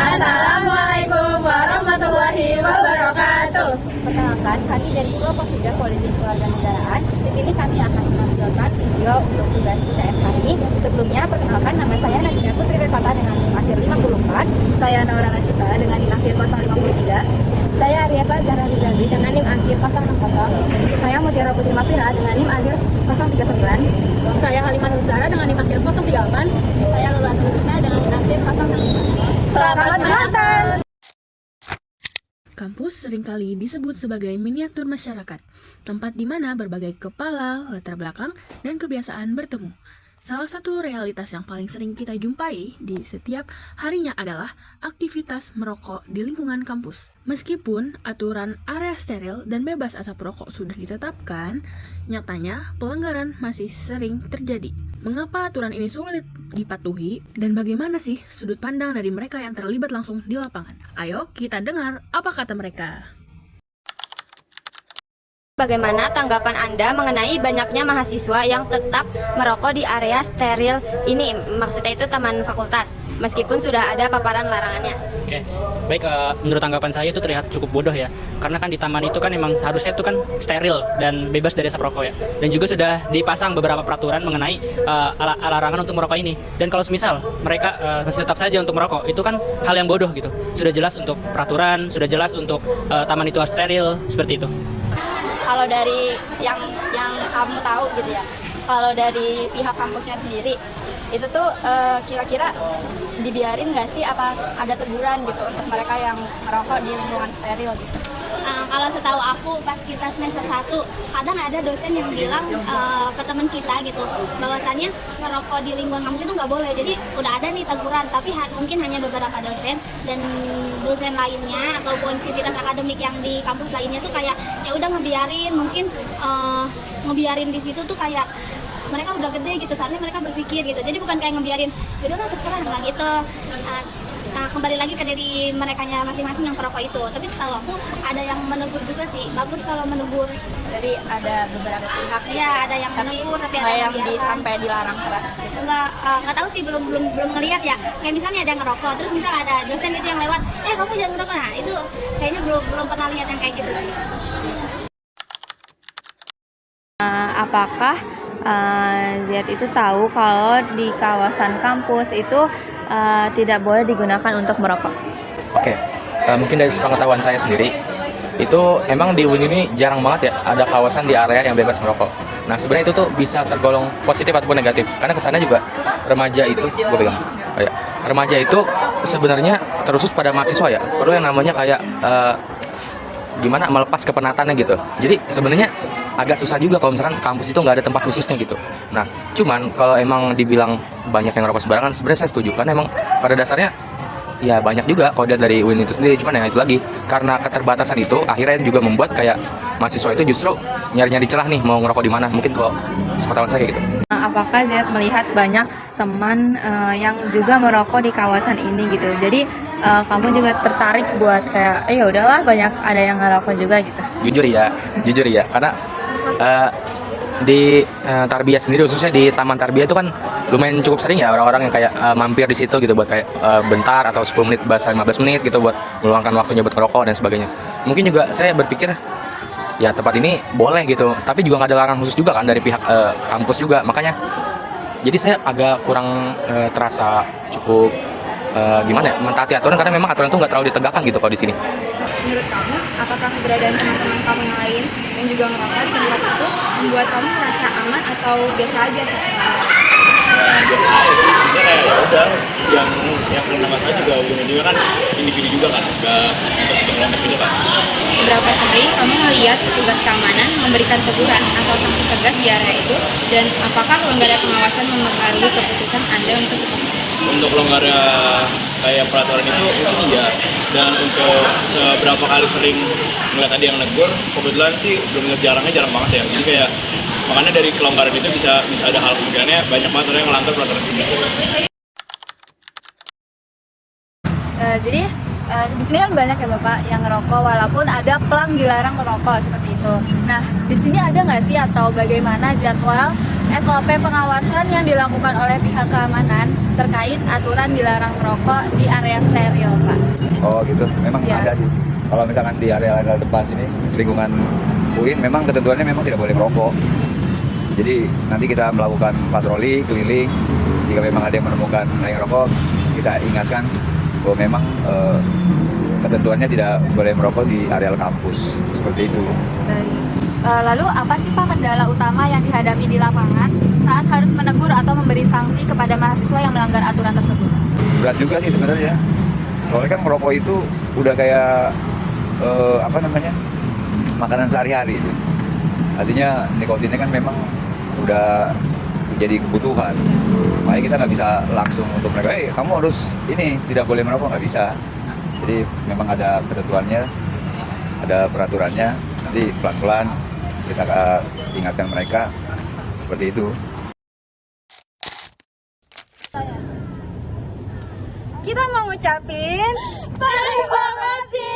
Assalamualaikum warahmatullahi wabarakatuh. Perkenalkan, kami dari kelompok 3 Politik Keluarga Negaraan. Di sini kami akan menampilkan video untuk tugas UTS kami. Sebelumnya, perkenalkan, nama saya Nadina Putri Repata dengan NIM akhir 54. Saya Naura Nasyita dengan NIM akhir 053. Saya Arieta Zahra Rizaldi dengan NIM akhir 060. Saya Mutiara Putri Mafira dengan NIM akhir 039. Saya Halimah Nuzara dengan NIM akhir 038. Saya Lula Tulisna dengan NIM akhir 065. Selamat menonton. Kampus seringkali disebut sebagai miniatur masyarakat, tempat di mana berbagai kepala, latar belakang, dan kebiasaan bertemu. Salah satu realitas yang paling sering kita jumpai di setiap harinya adalah aktivitas merokok di lingkungan kampus. Meskipun aturan area steril dan bebas asap rokok sudah ditetapkan, nyatanya pelanggaran masih sering terjadi. Mengapa aturan ini sulit dipatuhi dan bagaimana sih sudut pandang dari mereka yang terlibat langsung di lapangan? Ayo kita dengar apa kata mereka. Bagaimana tanggapan Anda mengenai banyaknya mahasiswa yang tetap merokok di area steril ini? Maksudnya itu taman fakultas, meskipun sudah ada paparan larangannya. Oke, baik. Menurut tanggapan saya itu terlihat cukup bodoh ya, karena kan di taman itu kan emang harusnya itu kan steril dan bebas dari asap rokok ya, dan juga sudah dipasang beberapa peraturan mengenai larangan untuk merokok ini. Dan kalau semisal mereka masih tetap saja untuk merokok, itu kan hal yang bodoh gitu. Sudah jelas untuk peraturan, sudah jelas untuk taman itu steril seperti itu. Kalau dari yang kamu tahu gitu ya, kalau dari pihak kampusnya sendiri itu tuh kira-kira dibiarin nggak sih, apa ada teguran gitu untuk mereka yang merokok di lingkungan steril gitu? Kalau setahu aku pas kita semester 1 kadang ada dosen yang bilang ke teman kita gitu bahwasannya ngerokok di lingkungan kampus itu nggak boleh. Jadi udah ada nih teguran, tapi mungkin hanya beberapa dosen, dan dosen lainnya ataupun sivitas akademik yang di kampus lainnya tuh kayak ya udah ngebiarin, mungkin ngebiarin di situ tuh kayak mereka udah gede gitu, saatnya mereka berpikir gitu. Jadi bukan kayak ngebiarin yaudah lah terserah nggak gitu. Nah, kembali lagi ke dari merekanya masing-masing yang perokok itu. Tapi setahu aku ada yang menegur juga sih. Bagus kalau menegur. Jadi ada beberapa pihak Ya, ada yang menegur tapi ada yang membiarkan. sampai dilarang keras gitu. Nggak tahu sih, belum ngelihat ya. Kayak misalnya ada yang ngerokok, terus misal ada dosen itu yang lewat, kamu jangan ngerokok. Nah, itu kayaknya belum pernah lihat yang kayak gitu sih. Apakah Ziad itu tahu kalau di kawasan kampus itu tidak boleh digunakan untuk merokok? Oke, mungkin dari sepengetahuan saya sendiri, itu emang di UIN ini jarang banget ya ada kawasan di area yang bebas merokok. Nah, sebenarnya itu tuh bisa tergolong positif ataupun negatif, karena kesannya juga remaja itu, gue pegang, remaja itu sebenarnya terusus pada mahasiswa ya, perlu yang namanya kayak gimana melepas kepenatannya gitu. Jadi sebenarnya agak susah juga kalau misalkan kampus itu nggak ada tempat khususnya gitu. Nah, cuman kalau emang dibilang banyak yang ngerokok sembarangan, sebenarnya saya setuju, karena emang pada dasarnya ya banyak juga kalau dilihat dari UIN itu sendiri. Cuman ya itu lagi, karena keterbatasan itu akhirnya juga membuat kayak mahasiswa itu justru nyari-nyari celah nih mau ngerokok di mana. Mungkin kalau sepengetahuan saya kayak gitu. Apakah Ziad melihat banyak teman yang juga merokok di kawasan ini gitu? Jadi kamu juga tertarik buat kayak ya udahlah banyak ada yang ngerokok juga gitu? Jujur ya, karena di Tarbiyah sendiri, khususnya di Taman Tarbiyah itu kan lumayan cukup sering ya orang-orang yang kayak mampir di situ gitu buat kayak bentar atau 10 menit bahasa 15 menit gitu buat meluangkan waktunya buat ngerokok dan sebagainya. Mungkin juga saya berpikir ya tempat ini boleh gitu, tapi juga nggak ada larangan khusus juga kan dari pihak kampus juga. Makanya jadi saya agak kurang terasa cukup gimana ya, mentaati aturan, karena memang aturan itu nggak terlalu ditegakkan gitu kalau di sini. Menurut kamu, apakah keberadaan teman-teman kamu yang lain yang juga merokok di tempat itu membuat kamu merasa aman atau biasa aja sih? Biasa aja sih, sebenarnya kayak ya udah, yang kena masalah juga ujung-ujungnya kan individu juga kan, nggak untuk satu kelompok gitu kan. Seberapa sering kamu melihat petugas keamanan memberikan teguran atau sanksi tegas di area itu, dan apakah lembaga pengawasan mempengaruhi keputusan Anda Untuk longgarnya kayak peraturan itu iya, dan untuk seberapa kali sering ngeliat ada yang negur, kebetulan sih belum jarang banget ya. Jadi kayak makanya dari kelonggaran itu bisa ada hal kemungkinannya banyak banget orang yang ngelanggar peraturan itu. Jadi Di sini kan banyak ya Bapak yang ngerokok walaupun ada plang dilarang merokok seperti itu. Nah, di sini ada nggak sih atau bagaimana jadwal SOP pengawasan yang dilakukan oleh pihak keamanan terkait aturan dilarang merokok di area steril, Pak? Oh gitu, memang Ya. ada sih. Kalau misalkan di area depan sini, lingkungan UIN memang ketentuannya memang tidak boleh merokok. Jadi nanti kita melakukan patroli keliling. Jika memang ada yang menemukan yang rokok, kita ingatkan bahwa memang ketentuannya tidak boleh merokok di area kampus. Seperti itu. Baik. Lalu apa sih Pak kendala utama yang dihadapi di lapangan saat harus menegur atau memberi sanksi kepada mahasiswa yang melanggar aturan tersebut? Berat juga sih sebenarnya. Soalnya kan merokok itu udah kayak makanan sehari-hari. Artinya nikotinnya kan memang udah jadi kebutuhan. Makanya kita nggak bisa langsung untuk mereka, kamu harus ini tidak boleh merokok, nggak bisa. Jadi memang ada ketentuannya, ada peraturannya. Nanti pelan-pelan kita ingatkan mereka seperti itu. Kita mau ngucapin terima kasih.